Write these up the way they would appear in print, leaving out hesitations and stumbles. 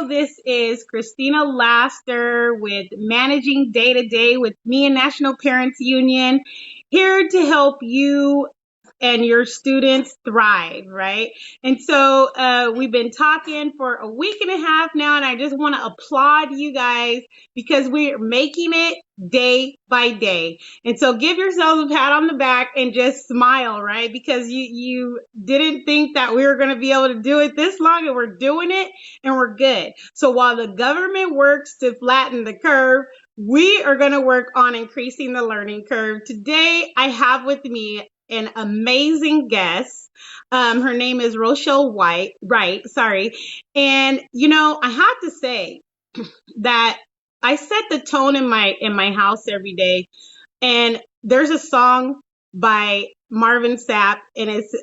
This is Christina Laster with Managing Day to Day with me and National Parents Union, here to help you and your students thrive, right? And so we've been talking for a week and a half now, and I just want to applaud you guys because we're making it day by day. And so give yourselves a pat on the back and just smile, right? Because you didn't think that we were going to be able to do it this long, and we're doing it and we're good. So while the government works to flatten the curve, we are going to work on increasing the learning curve. Today, I have with me an amazing guest. Her name is Rochelle Wright, sorry. And I have to say that I set the tone in my house every day. And there's a song by Marvin Sapp, and it's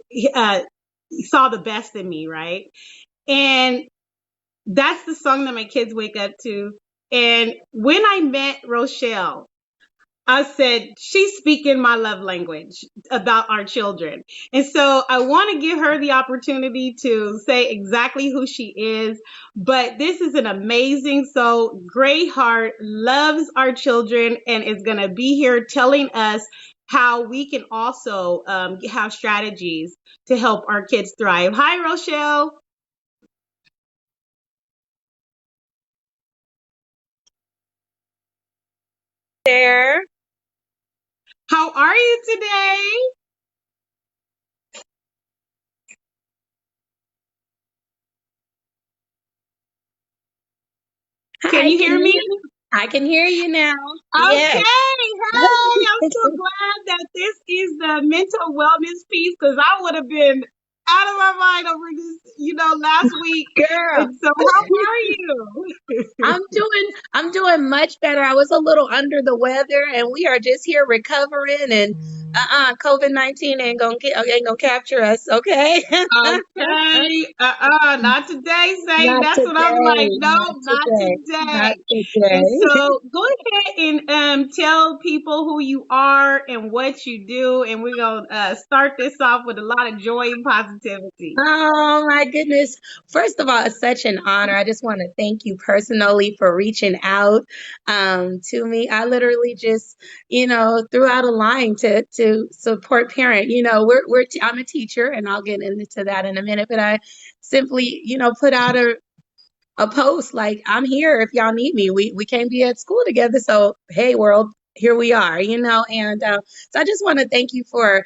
Saw the Best in Me, right? And that's the song that my kids wake up to. And when I met Rochelle, I said, she's speaking my love language about our children. And so I want to give her the opportunity to say exactly who she is. But this is an amazing soul, great heart, loves our children, and is going to be here telling us how we can also have strategies to help our kids thrive. Hi, Rochelle. There. How are you today? Can Hi, you hear me? I can hear you now. Okay, Yes. hey, I'm so glad that this is the mental wellness piece because I would have been out of my mind over this, last week. Girl, And so, how are you? I'm doing much better. I was a little under the weather and we are just here recovering and COVID-19 ain't gonna capture us, okay? Okay, not today, Saint. Not That's what I'm like. today. No, Not not today. Not today. And today. so, go ahead and tell people who you are and what you do, and we're gonna start this off with a lot of joy and positivity. Oh my goodness. First of all, it's such an honor. I just want to thank you personally for reaching out to me. I literally just, threw out a line to support parent. I'm a teacher and I'll get into that in a minute, but I simply, put out a post like, I'm here if y'all need me. We can't be at school together, so hey world, here we are, and so I just want to thank you for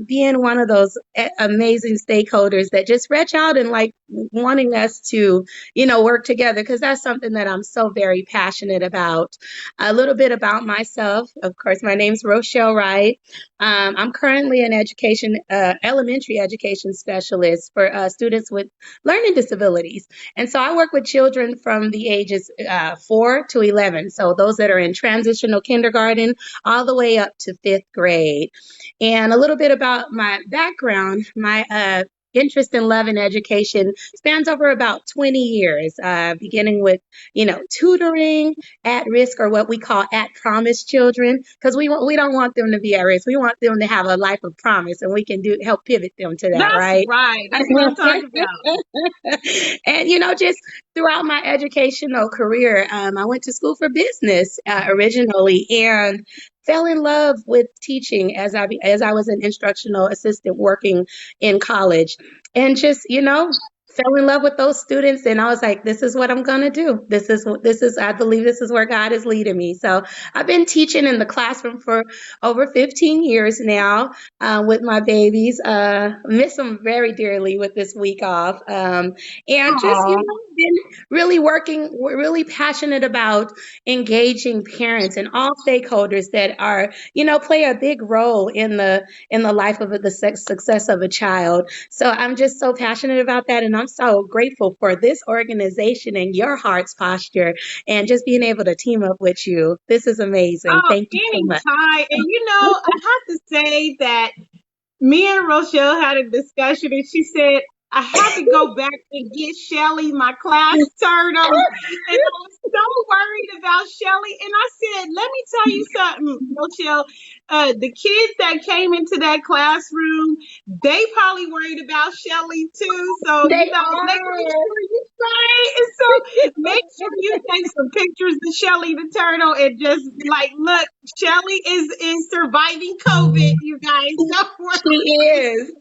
being one of those amazing stakeholders that just reach out and like wanting us to work together, because that's something that I'm so very passionate about. A little bit about myself. Of course, my name's Rochelle Wright. I'm currently an elementary education specialist for students with learning disabilities. And so I work with children from the ages 4 to 11. So those that are in transitional kindergarten all the way up to fifth grade. And a little bit about my background, my interest in love and education spans over about 20 years, beginning with, tutoring at risk, or what we call at promise children, because we don't want them to be at risk. We want them to have a life of promise, and we can help pivot them to that, That's right? right. That's what I'm talking about. And just throughout my educational career, I went to school for business originally, and fell in love with teaching as I was an instructional assistant working in college, and just fell in love with those students. And I was like, this is what I'm going to do. This is I believe this is where God is leading me. So I've been teaching in the classroom for over 15 years now, with my babies. Miss them very dearly with this week off. And just, Aw. been really working, we're really passionate about engaging parents and all stakeholders that are, play a big role in the life of the success of a child. So I'm just so passionate about that. And I'm so grateful for this organization and your heart's posture and just being able to team up with you. This is amazing. Oh, Thank you so much. anytime. And I have to say that me and Rochelle had a discussion, and she said, I have to go back and get Shelly my class turned on. And I was so worried about Shelly. And I said, let me tell you something, Rochelle. The kids that came into that classroom, they probably worried about Shelly too. So, They let's make are. sure you say. And so Make sure you take some pictures of Shelly the turtle and just like look, Shelly is surviving COVID, you guys. Don't She worry. is.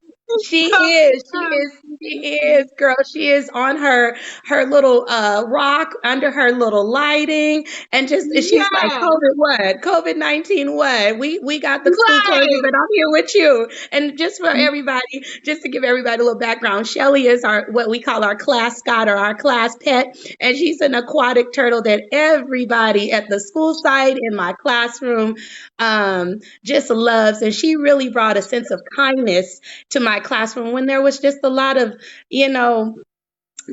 She So, is. She is. She is, girl. She is on her little rock under her little lighting, and just she's like, yes, COVID what? COVID-19 what? We got the school closure, right. but I'm here with you. And just for everybody, just to give everybody a little background, Shelly is our what we call our class Scott or our class pet, and she's an aquatic turtle that everybody at the school site in my classroom just loves. And she really brought a sense of kindness to my classroom when there was just a lot of, you know,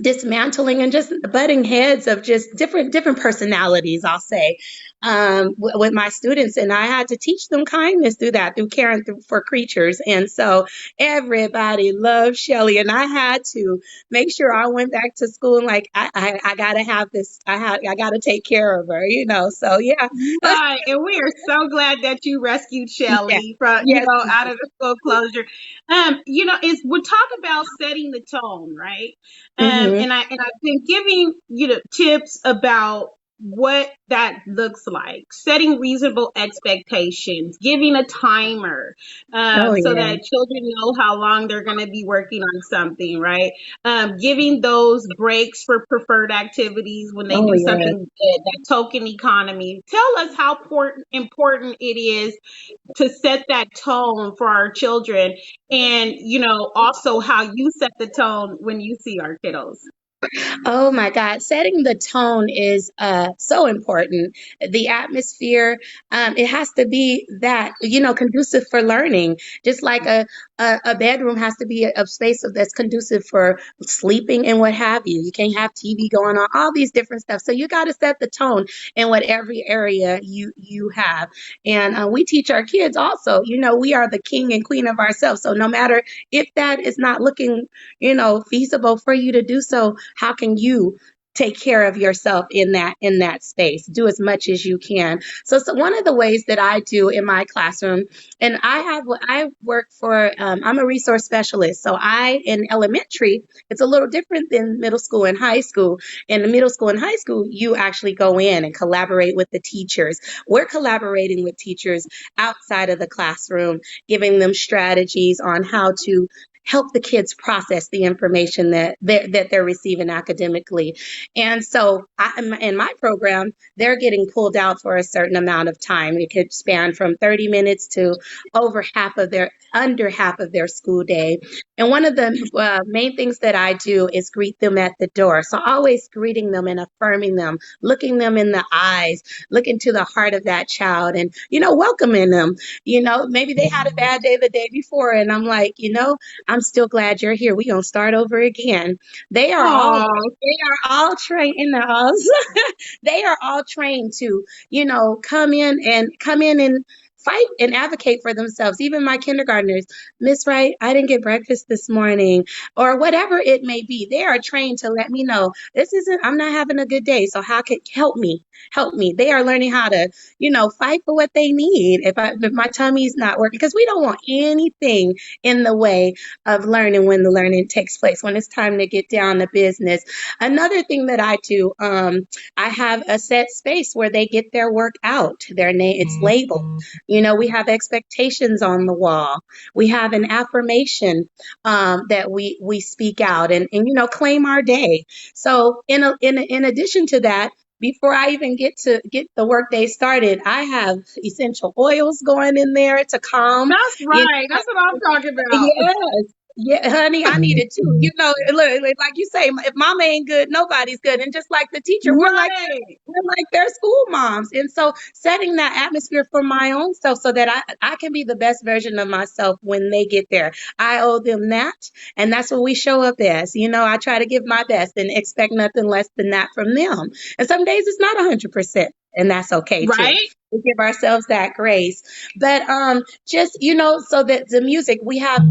dismantling and just butting heads of just different personalities, I'll say, with my students. And I had to teach them kindness through that, through caring for creatures. And so everybody loved Shelly. And I had to make sure I went back to school and like, I gotta have this, I gotta take care of her, you know. So yeah. Right, and we are so glad that you rescued Yeah. Shelly from, Yes. out of the school closure. Is we talk about setting the tone, right? Hmm. And I've been giving tips about what that looks like, setting reasonable expectations, giving a timer, Oh so yeah. that children know how long they're going to be working on something, right? Giving those breaks for preferred activities when they Oh do yeah. something good, that token economy. Tell us how important it is to set that tone for our children, and also how you set the tone when you see our kiddos. Oh my God, setting the tone is so important. The atmosphere, it has to be that, you know, conducive for learning, just like a bedroom has to be a space that's conducive for sleeping and what have you. You can't have TV going on, all these different stuff. So you got to set the tone in what every area you have. And we teach our kids also, you know, we are the king and queen of ourselves. So no matter if that is not looking, you know, feasible for you to do so, how can you take care of yourself in that space? Do as much as you can. So one of the ways that I do in my classroom, and I work for I'm a resource specialist. So I in elementary, it's a little different than middle school and high school. In the middle school and high school, you actually go in and collaborate with the teachers. We're collaborating with teachers outside of the classroom, giving them strategies on how to help the kids process the information that they're receiving academically. And so in my program, they're getting pulled out for a certain amount of time. It could span from 30 minutes to under half of their school day. And one of the main things that I do is greet them at the door. So always greeting them and affirming them, looking them in the eyes, looking to the heart of that child and, you know, welcoming them. You know, maybe they had a bad day the day before, and I'm like, you know, I'm still glad you're here. We're gonna start over again. They are all Oh, they are all trained in the house. They are all trained to, you know, come in and fight and advocate for themselves. Even my kindergartners, Miss Wright, I didn't get breakfast this morning, or whatever it may be. They are trained to let me know I'm not having a good day. So how can help me? They are learning how to, you know, fight for what they need. If my tummy's not working, because we don't want anything in the way of learning when the learning takes place, when it's time to get down to business. Another thing that I do, I have a set space where they get their work out. Their name, it's labeled. You know, we have expectations on the wall. We have an affirmation that we speak out and you know claim our day. So in addition to that, before I even get the workday started, I have essential oils going in there to calm. that's You right. That's what I'm talking about. Yes. Yeah, honey, I need it too. You know, look, like you say, if mama ain't good, nobody's good. And just like the teacher, Right. we're like their school moms. And so setting that atmosphere for my own self so that I can be the best version of myself when they get there. I owe them that. And that's what we show up as. You know, I try to give my best and expect nothing less than that from them. And some days it's not 100%. And that's okay too. Right. We give ourselves that grace. But just so that the music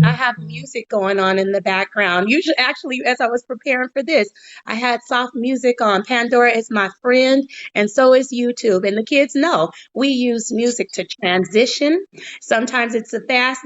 I have music going on in the background. Usually, actually, as I was preparing for this, I had soft music on. Pandora is my friend, and so is YouTube. And the kids know we use music to transition. Sometimes it's a fast,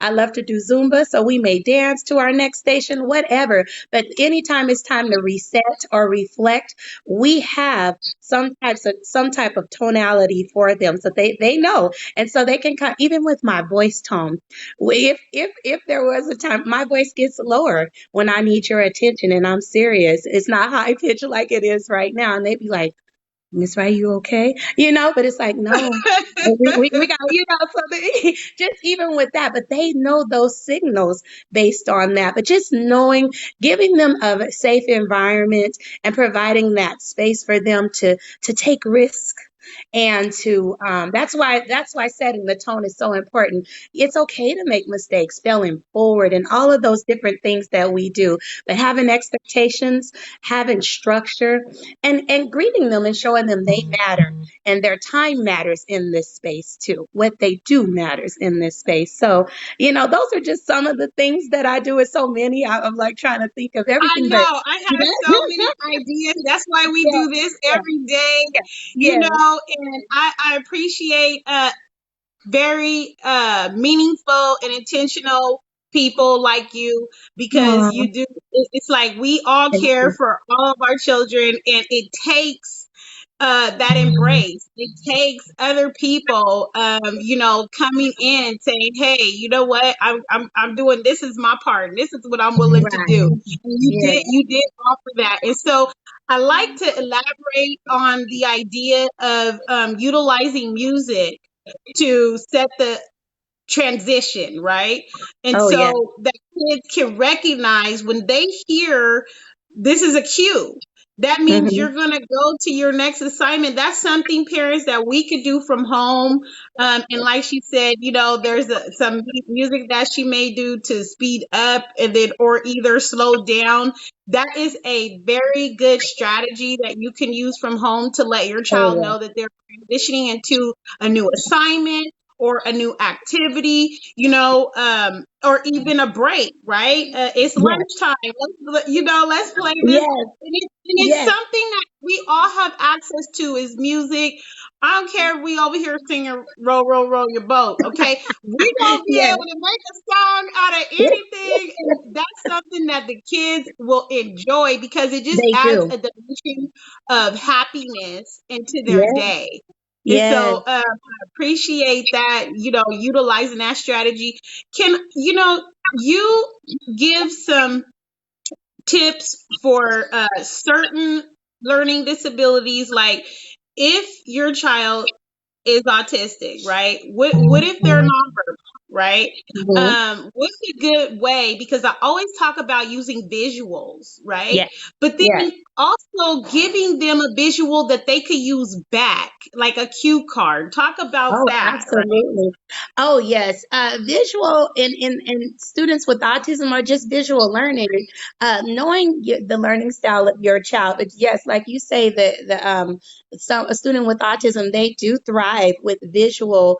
I love to do Zumba, so we may dance to our next station, whatever. But anytime it's time to reset or reflect, we have some type of tonality for them, so they know, and so they can even with my voice tone. If there was a time my voice gets lower when I need your attention and I'm serious, it's not high pitched like it is right now, and they'd be like, Miss Wright, you okay? But it's like, no, we got, so just even with that, but they know those signals based on that. But just knowing, giving them a safe environment and providing that space for them to take risk. And to that's why setting the tone is so important. It's okay to make mistakes, failing forward, and all of those different things that we do. But having expectations, having structure, and greeting them and showing them they matter and their time matters in this space too. What they do matters in this space. So, those are just some of the things that I do. With so many, I'm like trying to think of I everything, but know. I have so many ideas. That's why we yeah, do this yeah, every day, yeah, yeah. and I appreciate very meaningful and intentional people like you, because Aw, you do it's like we all thank care you. for all of our children, and it takes that embrace. It takes other people, coming in and saying, "Hey, you know what? I'm doing. This is my part. And this is what I'm willing to do." Right. And Yeah. you did offer that, and so I like to elaborate on the idea of utilizing music to set the transition, right? And Oh yeah. so that kids can recognize when they hear this is a cue. That means Hmm. you're going to go to your next assignment. That's something, parents, that we could do from home. And like she said, there's some music that she may do to speed up and then, or either slow down. That is a very good strategy that you can use from home to let your Oh child yeah. know that they're transitioning into a new assignment or a new activity, or even a break, right? It's Yes. lunchtime. Let's play this. Yes. And it's Yes. something that we all have access to is music. I don't care if we over here singing row, row, row your boat. Okay. We gonna be Yes. able to make a song out of anything. And that's something that the kids will enjoy because it just They adds do. a dimension of happiness into their Yes. day. And Yes. so I appreciate that, utilizing that strategy. Can, you give some tips for certain learning disabilities? Like if your child is autistic, right? What if they're nonverbal, right? Mhm. What's a good way? Because I always talk about using visuals, right? Yes. But Yes. then also giving them a visual that they could use back, like a cue card. Talk about Oh, that, right? absolutely. Oh, yes. Visual in students with autism or just visual learning, knowing the learning style of your child. But yes, like you say, a student with autism, they do thrive with visual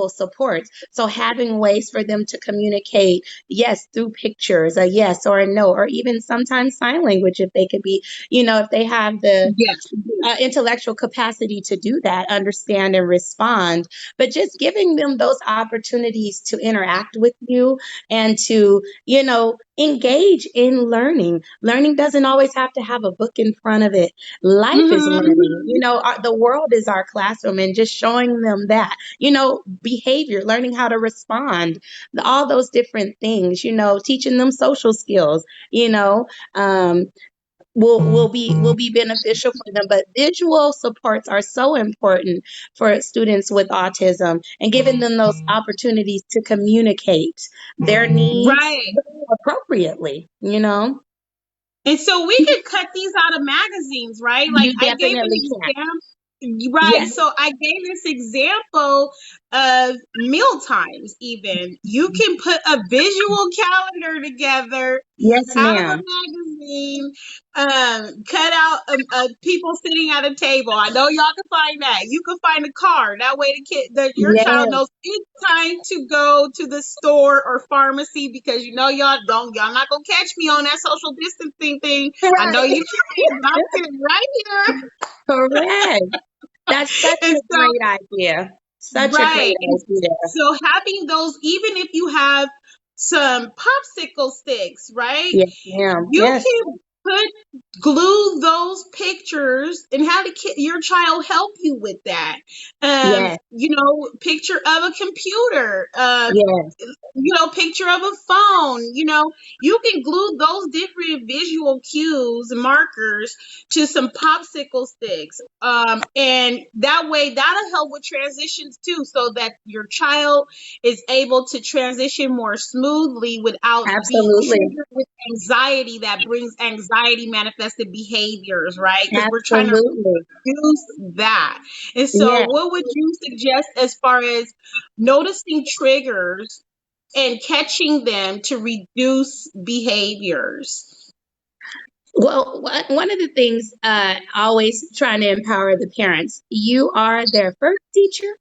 supports. So having ways for them to communicate, yes, through pictures, a yes or a no, or even sometimes sign language if they could be, if they have the Yeah. intellectual capacity to do that, understand and respond, but just giving them those opportunities to interact with you and to, engage in learning. Learning doesn't always have to have a book in front of it. Life is Hmm. learning. The world is our classroom, and just showing them that, behavior, learning how to respond, all those different things, teaching them social skills, um, will be beneficial for them. But visual supports are so important for students with autism, and giving them those opportunities to communicate their needs Right. appropriately. And so we could cut these out of magazines, right? Like You I gave an definitely can. example. Right. Yes. So I gave this example of meal times. Even you can put a visual calendar together Yes, out of a ma'am. magazine, cut out people sitting at a table. I know y'all can find that. You can find a card. That way your child Yes, knows it's time to go to the store or pharmacy, because y'all not gonna catch me on that social distancing thing. I know right. you can, but I'm sitting right here. Correct. That's such And a so, great idea. Such a great right. And idea. so having those, even if you have some popsicle sticks, right? Yes, ma'am. You Yes, can glue those pictures and have your child help you with that. yes, Picture of a computer, yes. picture of a phone. You can glue those different visual cues and markers to some popsicle sticks. And that way that'll help with transitions too, so that your child is able to transition more smoothly without being Absolutely. triggered with anxiety that brings anxiety manifested behaviors, right? Because we're trying to Absolutely. reduce that. And so Yes. what would you suggest as far as noticing triggers and catching them to reduce behaviors? Well, one of the things, always trying to empower the parents, you are their first teacher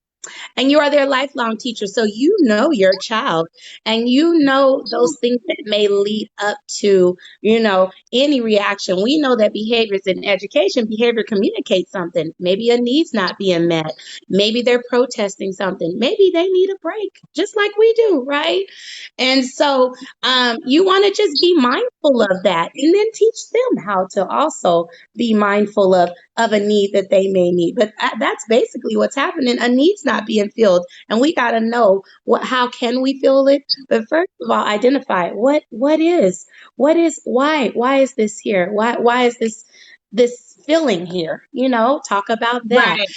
and you are their lifelong teacher. So you know your child and you know those things that may lead up to, any reaction. We know that behaviors in education, behavior communicates something. Maybe a need's not being met. Maybe they're protesting something. Maybe they need a break, just like we do, right? And so you want to just be mindful of that and then teach them how to also be mindful of a need that they may need. But that's basically what's happening. A need's not being filled, and we got to know how can we fill it. But first of all, identify why is this here? Why is this feeling here? Talk about that. Right,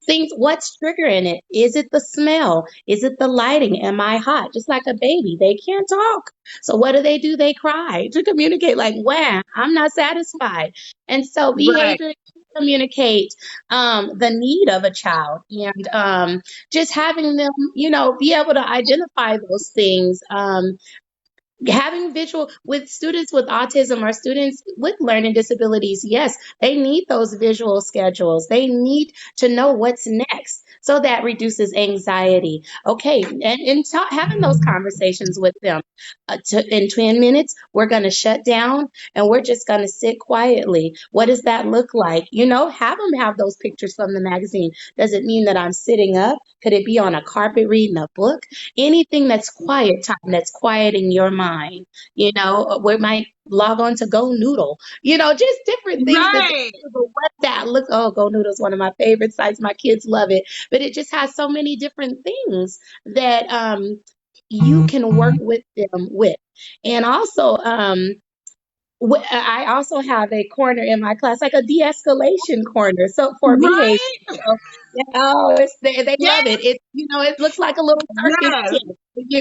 Things, what's triggering it? Is it the smell? Is it the lighting? Am I hot? Just like a baby, they can't talk. So what do? They cry to communicate, like, wow, I'm not satisfied. And so right, behavior communicate the need of a child, and just having them, be able to identify those things. Having visual with students with autism or students with learning disabilities, yes, they need those visual schedules. They need to know what's next, so that reduces anxiety. Okay, and having those conversations with them. In 10 minutes we're going to shut down and we're just going to sit quietly. What does that look like? Have them have those pictures from the magazine. Does it mean that I'm sitting up? Could it be on a carpet reading a book? Anything that's quiet time, that's quieting your mind. We might log on to Go Noodle, just different things that right, what that look. Oh, Go Noodle is one of my favorite sites. My kids love it, but it just has so many different things that you can work with them with. And also, I also have a corner in my class, like a de-escalation corner. So for behavior, right. so, they love Yes, it. It looks like a little circus yes, tent.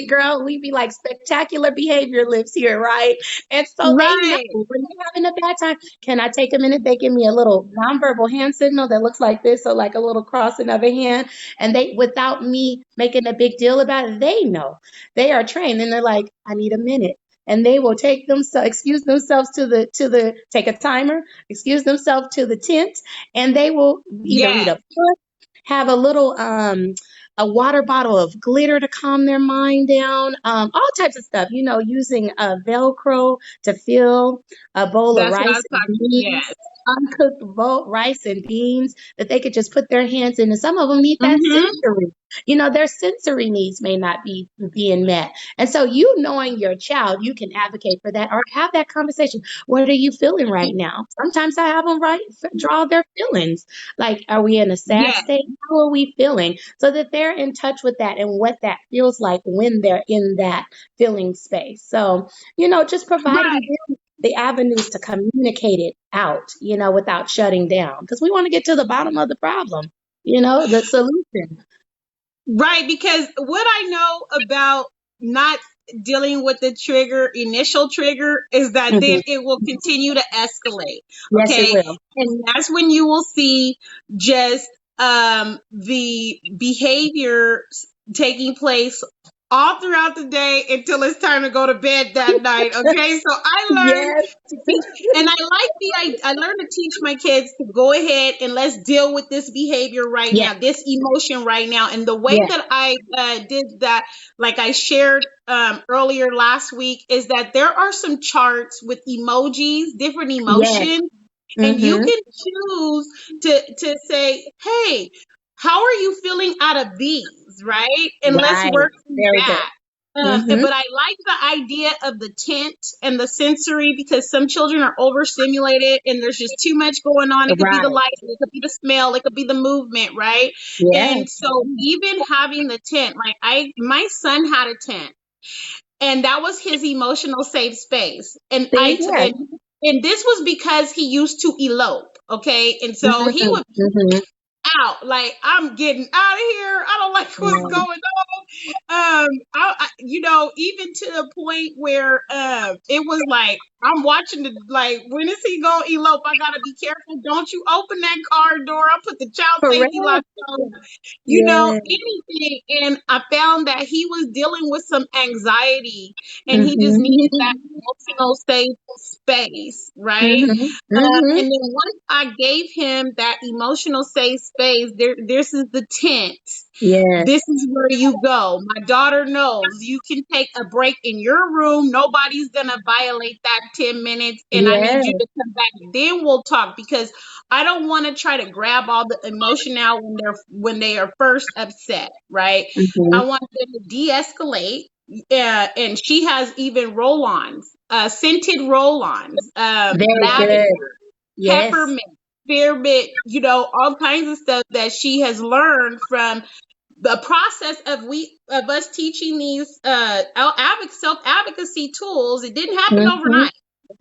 Girl, we be like spectacular behavior lives here, right? And so they know right. when they're having a bad time. Can I take a minute? They give me a little nonverbal hand signal that looks like this, or like a little crossing of a hand, and they, without me making a big deal about it, they know. They are trained, and they're like, I need a minute, and they will excuse themselves take a timer, excuse themselves to the tent, and they will either read a Yes. book, have a water bottle of glitter to calm their mind down, all types of stuff, using Velcro to fill a bowl of That's what I rice was and talking. beans, Yes. uncooked rice and beans that they could just put their hands in. And some of them need that Mm-hmm. sensory. Their sensory needs may not be being met. And so, knowing your child, you can advocate for that or have that conversation. What are you feeling right now? Sometimes I have them draw their feelings. Like, are we in a sad Yes. state? How are we feeling? So that they're in touch with that and what that feels like when they're in that feeling space. So, just providing Right. them the avenues to communicate it out, without shutting down. Because we want to get to the bottom of the problem, the solution. Right. Because what I know about not dealing with the initial trigger, is that then Mhm. it will continue to escalate. Yes, it Okay. will. And that's when you will see just the behavior taking place all throughout the day until it's time to go to bed that night. Okay, so I learned Yes, to teach, and I like I learned to teach my kids to go ahead and let's deal with this behavior right yes, now, this emotion right now. And the way yes, that I did that, like I shared earlier last week, is that there are some charts with emojis, different yes. emotions, and you Mm-hmm. can choose to say, hey, how are you feeling out of these, right? And let's Right. work through Very good. that. Mm-hmm. But I like the idea of the tint and the sensory because some children are overstimulated and there's just too much going on. It could be the Right. light, it could be the smell, it could be the movement, right? Yes. And so even having the tent, like my son had a tent, and that was his emotional safe space. And See, yes. and this was because he used to elope, okay? And so he Mm-hmm. would Mm-hmm. out. Like, I'm getting out of here. I don't like what's Right. going on. Even to the point where it was like I'm watching the like when is he gonna elope? I gotta be careful. Don't you open that car door. I put the child safety lock Correct. on. Yes. Anything. And I found that he was dealing with some anxiety and he just needed that Mm-hmm. emotional safe space, right? Mm-hmm. Mm-hmm. And then once I gave him that emotional safe space, this is the tent. Yes. This is where you go. My daughter knows you can take a break in your room. Nobody's going to violate that 10 minutes. And I need you Yes. to come back. Then we'll talk because I don't want to try to grab all the emotion out when they are first upset, right? Mm-hmm. I want them to de-escalate. And she has even roll-ons, scented roll-ons, Very good. lavender, Yes. peppermint, spearmint, all kinds of stuff that she has learned from the process of us teaching these self advocacy tools. It didn't happen Mm-hmm. overnight.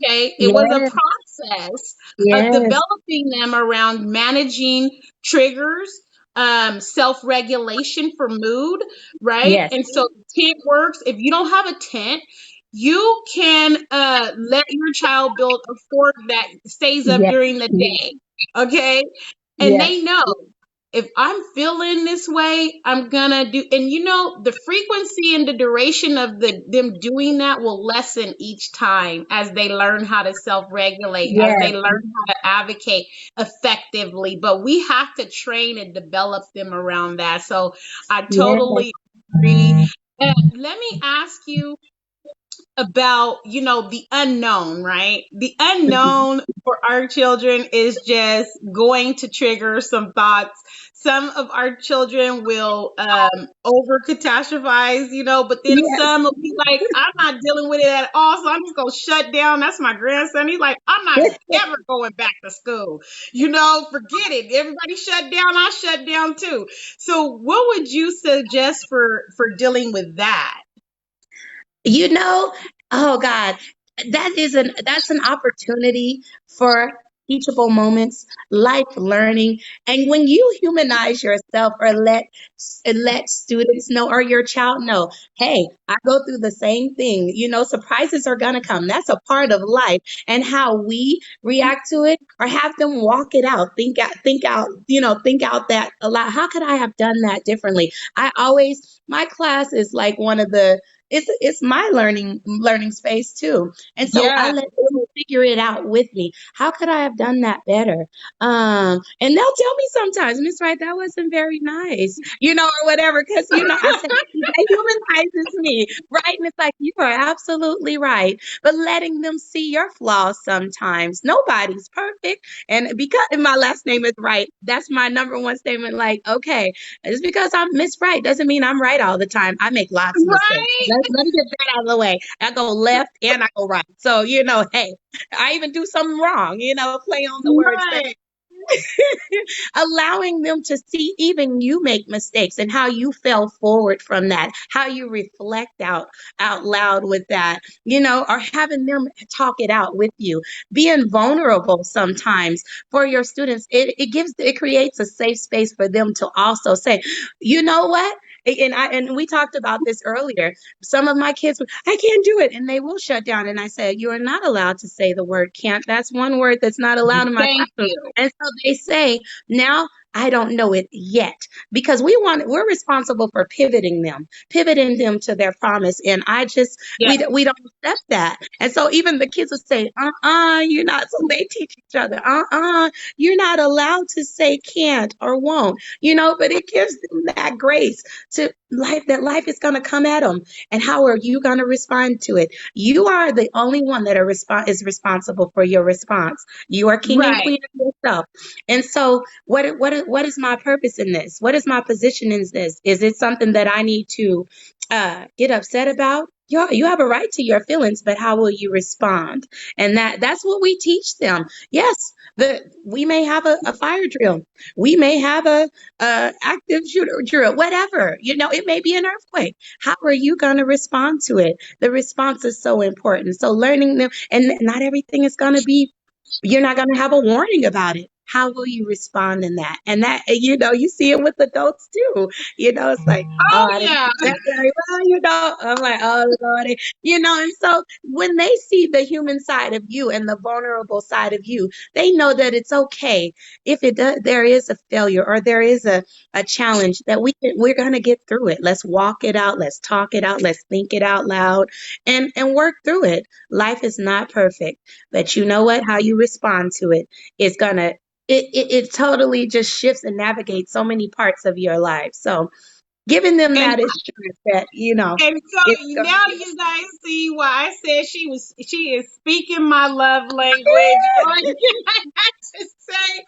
Okay, it was a Yes. process of Yes. developing them around managing triggers, self regulation for mood, right? Yes. And so tent works. If you don't have a tent, you can let your child build a fort that stays up Yes. during the day. Okay, and Yes. they know if I'm feeling this way, I'm gonna do, and the frequency and the duration of them doing that will lessen each time as they learn how to self-regulate, as they Yes. learn how to advocate effectively. But we have to train and develop them around that. So I Yes. totally agree. And let me ask you about the unknown, right? The unknown for our children is just going to trigger some thoughts. Some of our children will over catastrophize, but then Yes. some will be like, I'm not dealing with it at all, so I'm just gonna shut down. That's my grandson. He's like, I'm not ever going back to school. Forget it. Everybody shut down, I shut down too. So what would you suggest for dealing with that? You know, oh God, that's an opportunity for teachable moments, life learning. And when you humanize yourself or let students know or your child know, hey, I go through the same thing. Surprises are gonna come. That's a part of life. And how we react to it or have them walk it out, think out that a lot. How could I have done that differently? My class is like one of the it's my learning space too. And so I Yeah. let them figure it out with me. How could I have done that better? And they'll tell me sometimes, Miss Wright, that wasn't very nice, or whatever. Because I said that humanizes me, right? And it's like you are absolutely right. But letting them see your flaws sometimes. Nobody's perfect. And because my last name is Wright, that's my number one statement. Like, okay, just because I'm Miss Right doesn't mean I'm right all the time. I make lots of mistakes. Right. Let me get that out of the way. I go left and I go right. So, hey, I even do something wrong, play on the words. Right. Allowing them to see even you make mistakes and how you fell forward from that, how you reflect out loud with that, or having them talk it out with you, being vulnerable sometimes for your students. It creates a safe space for them to also say, you know what? And we talked about this earlier. Some of my kids, I can't do it, and they will shut down. And I said, you are not allowed to say the word can't. That's one word that's not allowed in my Thank classroom. you. And so they say, now I don't know it yet, because we're responsible for pivoting them to their promise. And I just, Yeah. we don't accept that. And so even the kids will say, you're not, so they teach each other, you're not allowed to say can't or won't, but it gives them that grace to life, that life is going to come at them. And how are you going to respond to it? You are the only one that is responsible for your response. You are king and Right. queen of yourself. And so what is my purpose in this? What is my position in this? Is it something that I need to get upset about? You have a right to your feelings, but how will you respond? And that's what we teach them. Yes, we may have a fire drill. We may have a active shooter drill, whatever. It may be an earthquake. How are you going to respond to it? The response is so important. So learning them, and not everything is going to be, you're not going to have a warning about it. How will you respond in that? And that, you see it with adults too. It's like, oh, Oh I didn't yeah. do that very well, I'm like, oh, Lordy. And so when they see the human side of you and the vulnerable side of you, they know that it's okay if there is a failure or there is a challenge, that we're going to get through it. Let's walk it out. Let's talk it out. Let's think it out loud and work through it. Life is not perfect, but you know what? How you respond to it is gonna it totally just shifts and navigates so many parts of your life. So giving them And that assurance that And so it's gonna now be you guys see why I said she is speaking my love language. Or can I just say,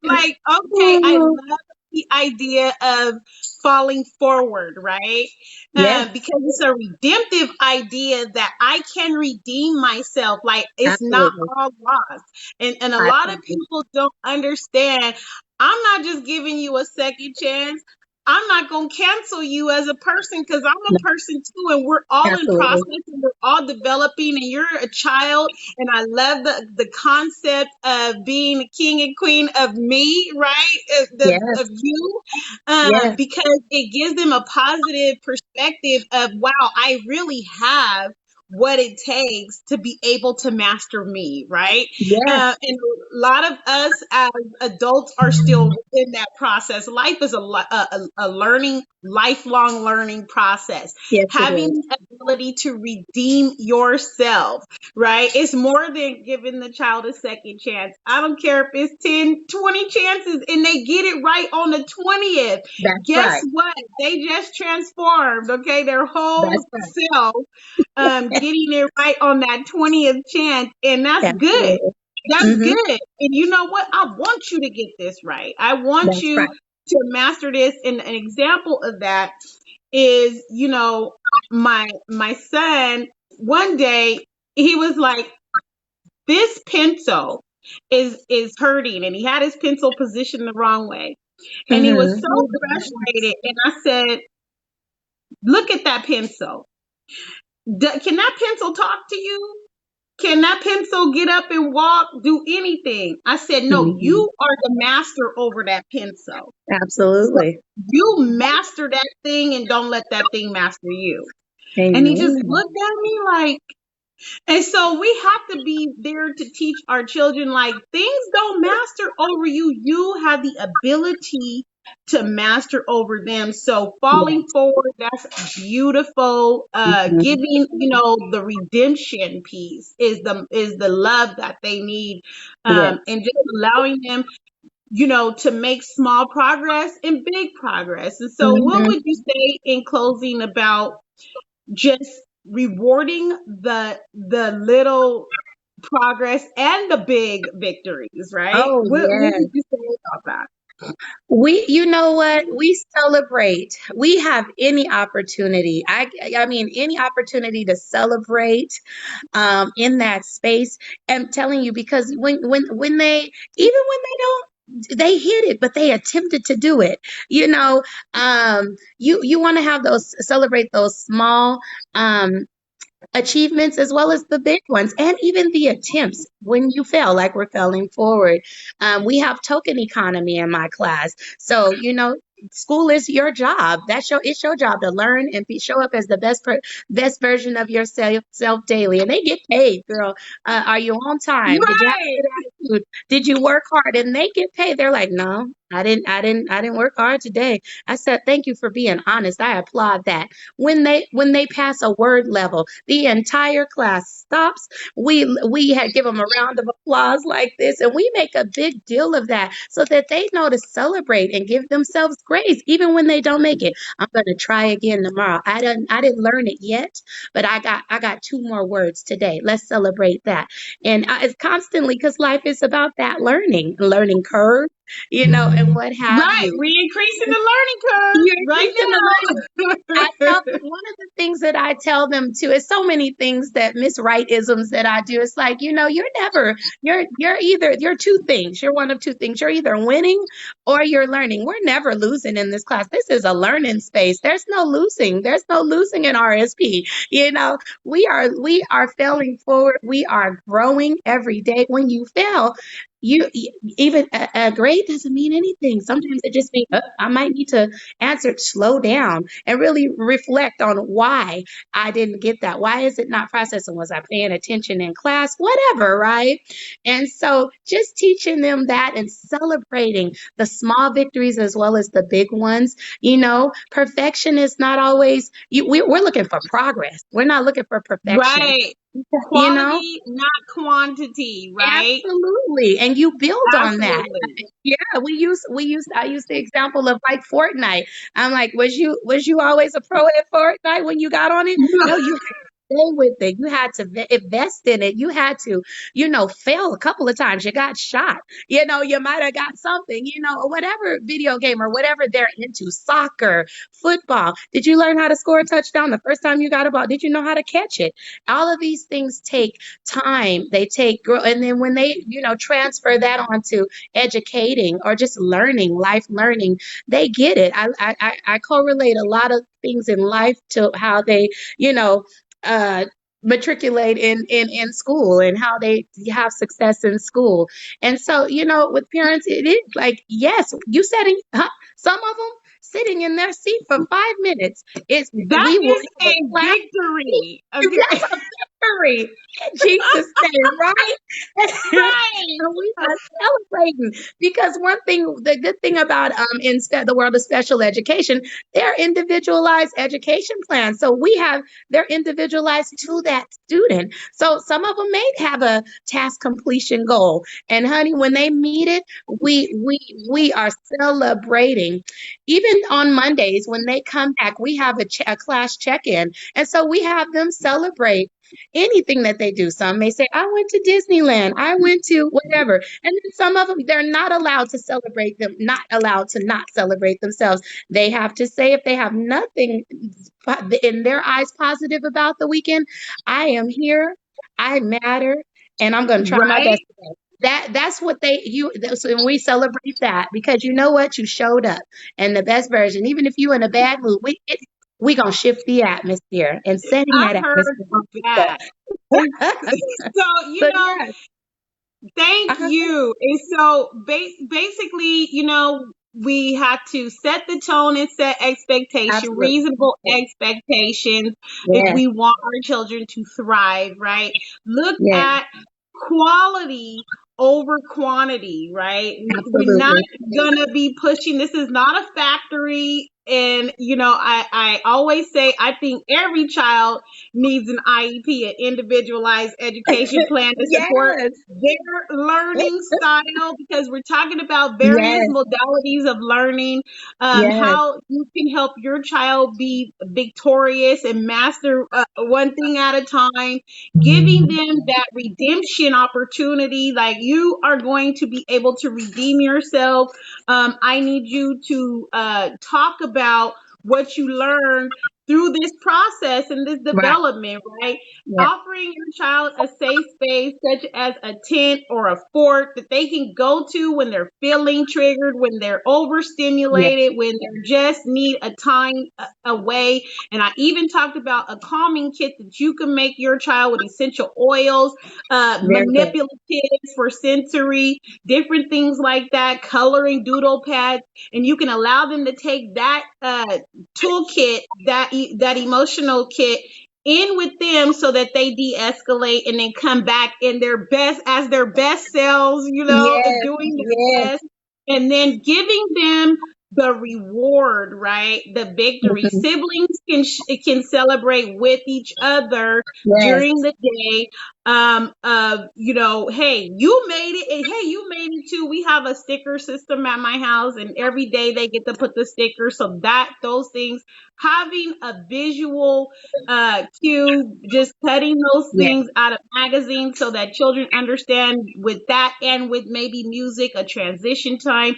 like, okay, I okay. love the idea of falling forward, right? Yes, Because it's a redemptive idea that I can redeem myself. Like it's not absolutely. all lost. And a I lot of agree. people don't understand. I'm not just giving you a second chance. I'm not going to cancel you as a person because I'm No, a person too, and we're all in process absolutely. and we're all developing. And you're a child, and I love the concept of being a king and queen of me, right? Yes, Of you, yes, because it gives them a positive perspective of wow, I really have what it takes to be able to master me, right? yes, And a lot of us as adults are still in that process. Life is a learning, lifelong learning process. yes, it Having is. the ability to redeem yourself, right? It's more than giving the child a second chance. I don't care if it's 10, 20 chances and they get it right on the 20th. That's Guess right. what? They just transformed, okay? Their That's whole right. self getting it right on that 20th chance. And that's good. Absolutely. That's Hmm. good. And you know what? I want you to get this right. I want That's you right. to master this. And an example of that is, my son, one day he was like, this pencil is hurting, and he had his pencil positioned the wrong way. And he was so Hmm. frustrated. And I said, look at that pencil. Can that pencil talk to you? Can that pencil get up and walk, do anything? I said, no, Hmm. you are the master over that pencil. So Absolutely. you master that thing and don't let that thing master you. And he just Amen. looked at me like, and so we have to be there to teach our children like things don't master over you. You have the ability to master over them. So falling Yes. forward, that's beautiful. Hmm. Giving, the redemption piece is the love that they need. Yes. And just allowing them, to make small progress and big progress. And so what Hmm. would you say in closing about just rewarding the little progress and the big victories, right? Oh, What would yes. you say about that? You know what? We celebrate. We have any opportunity. I mean, any opportunity to celebrate in that space. I'm telling you, because when they, even when they don't, they hit it, but they attempted to do it. You want to have those, celebrate those small achievements as well as the big ones, and even the attempts when you fail, like we're failing forward. We have token economy in my class. So, school is your job. It's your job to learn and show up as the best version of yourself daily. And they get paid, girl. Are you on time? Did you have a Right. good attitude? Did you work hard? And they get paid. They're like, no. I didn't work hard today. I said, thank you for being honest. I applaud that. When they pass a word level, the entire class stops. We had give them a round of applause like this, and we make a big deal of that so that they know to celebrate and give themselves grace, even when they don't make it. I'm gonna try again tomorrow. I didn't learn it yet, but I got two more words today. Let's celebrate that. And it's constantly because life is about that learning curve, and what have Right. you. We increasing the learning curve You're right increasing the learning. I now. tell them one of the things that I tell them too is so many things that Miss Wright isms that I do. It's like, you're two things. You're one of two things. You're either winning or you're learning. We're never losing in this class. This is a learning space. There's no losing. There's no losing in RSP. We are failing forward. We are growing every day. When you fail, even a grade doesn't mean anything. Sometimes it just means I might need to answer, slow down, and really reflect on why I didn't get that. Why is it not processing? Was I paying attention in class? Whatever, right? And so just teaching them that and celebrating the small victories as well as the big ones. Perfection is not always, we're looking for progress. We're not looking for perfection, Right. you know? Quality, not quantity, right? Absolutely. And you build on that. Absolutely. Yeah, I use the example of like Fortnite. I'm like, was you always a pro at Fortnite when you got on it? No, you had to stay with it. You had to invest in it. You had to, fail a couple of times. You got shot. You might have got something, or whatever video game or whatever they're into, soccer, football. Did you learn how to score a touchdown the first time you got a ball? Did you know how to catch it? All of these things take time. They take growth. And then when they, transfer that onto educating or just learning, life learning, they get it. I correlate a lot of things in life to how they, you know, uh, matriculate in school and how they have success in school. And so, with parents, it is like, yes, you sitting, some of them sitting in their seat for 5 minutes. It's That we will is have a a class. victory. That's Okay. a victory in Jesus' name, right? Right. And we are celebrating because the good thing about instead the world of special education, they're individualized education plans. So we have they're individualized to that student. So some of them may have a task completion goal, and honey, when they meet it, we are celebrating. Even on Mondays when they come back, we have a class check-in, and so we have them celebrate anything that they do. Some may say, I went to Disneyland, I went to whatever. And then some of them, they're not allowed to celebrate them, not allowed to not celebrate themselves. They have to say, if they have nothing in their eyes positive about the weekend, I am here, I matter, and I'm going to try my Right. best today. That's what so when we celebrate that, because you know what, you showed up and the best version, even if you in a bad mood, we gonna shift the atmosphere and setting I that heard atmosphere on that. people. So, So yeah, thank uh-huh. you. And so basically, we have to set the tone and set expectation, Absolutely. reasonable expectations if Yes, we want our children to thrive, right? Look yes, at quality over quantity, right? We're not absolutely. gonna be pushing. This is not a factory. And I always say I think every child needs an IEP, an individualized education plan to support Yes, their learning style, because we're talking about various yes, modalities of learning, yes. how you can help your child be victorious and master one thing at a time, giving them that redemption opportunity. Like, you are going to be able to redeem yourself. I need you to talk about what you learned through this process and this Right. development, right? Yes, Offering your child a safe space, such as a tent or a fort that they can go to when they're feeling triggered, when they're yes, overstimulated, when they just need a time away. And I even talked about a calming kit that you can make your child with essential oils, very good. manipulatives for sensory, different things like that, coloring doodle pads, and you can allow them to take that toolkit, that emotional kit, in with them so that they de-escalate and then come back in their best, as their best selves, Yes, doing their yes, best. and then giving them the reward, right? The victory. Mhm. Siblings can celebrate with each other Yes. during the day. Of, hey, you made it, and hey, you made it too. We have a sticker system at my house, and every day they get to put the sticker. So that those things, having a visual cue, just cutting those Yes. things out of magazines so that children understand with that, and with maybe music, a transition time.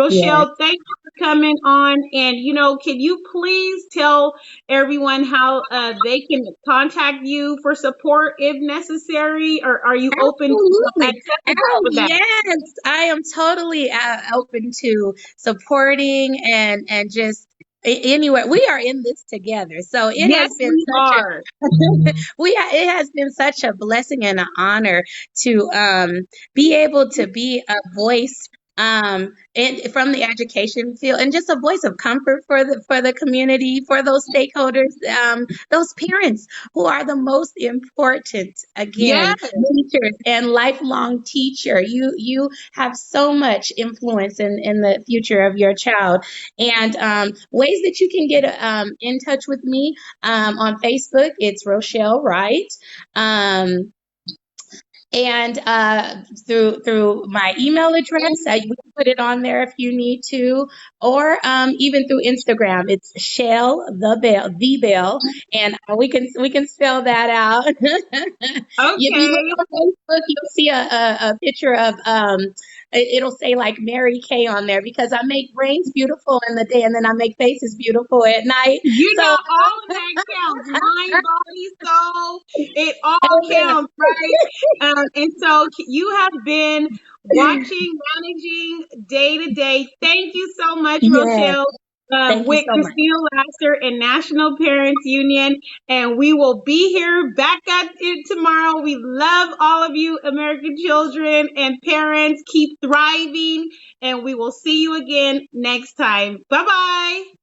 Yes. Rochelle, thank you for coming on. And, can you please tell everyone how they can contact you for support if necessary? Or are you open to Absolutely. accessible Oh, for that? yes. I am totally open to supporting and just anywhere. We are in this together. So it Yes, has been we such a are. it has been such a blessing and an honor to be able to be a voice and from the education field and just a voice of comfort for the community, for those stakeholders, those parents who are the most important, Yes. again, teachers and lifelong teacher. You have so much influence in the future of your child. And ways that you can get in touch with me, on Facebook, it's Rochelle Wright. Um, and through my email address, you can put it on there if you need to, or even through Instagram, it's Shell the Bell, and we can spell that out. If you look Okay. on Facebook, you'll see a picture of it'll say like Mary Kay on there, because I make brains beautiful in the day and then I make faces beautiful at night. So All of that counts. Mind, body, soul, it all amen. counts, right? And so you have been watching, managing day to day. Thank you so much, Yes, Rochelle, thank you with so much. Christina Laster and National Parents Union. And we will be here back at it tomorrow. We love all of you, American children and parents. Keep thriving, and we will see you again next time. Bye bye.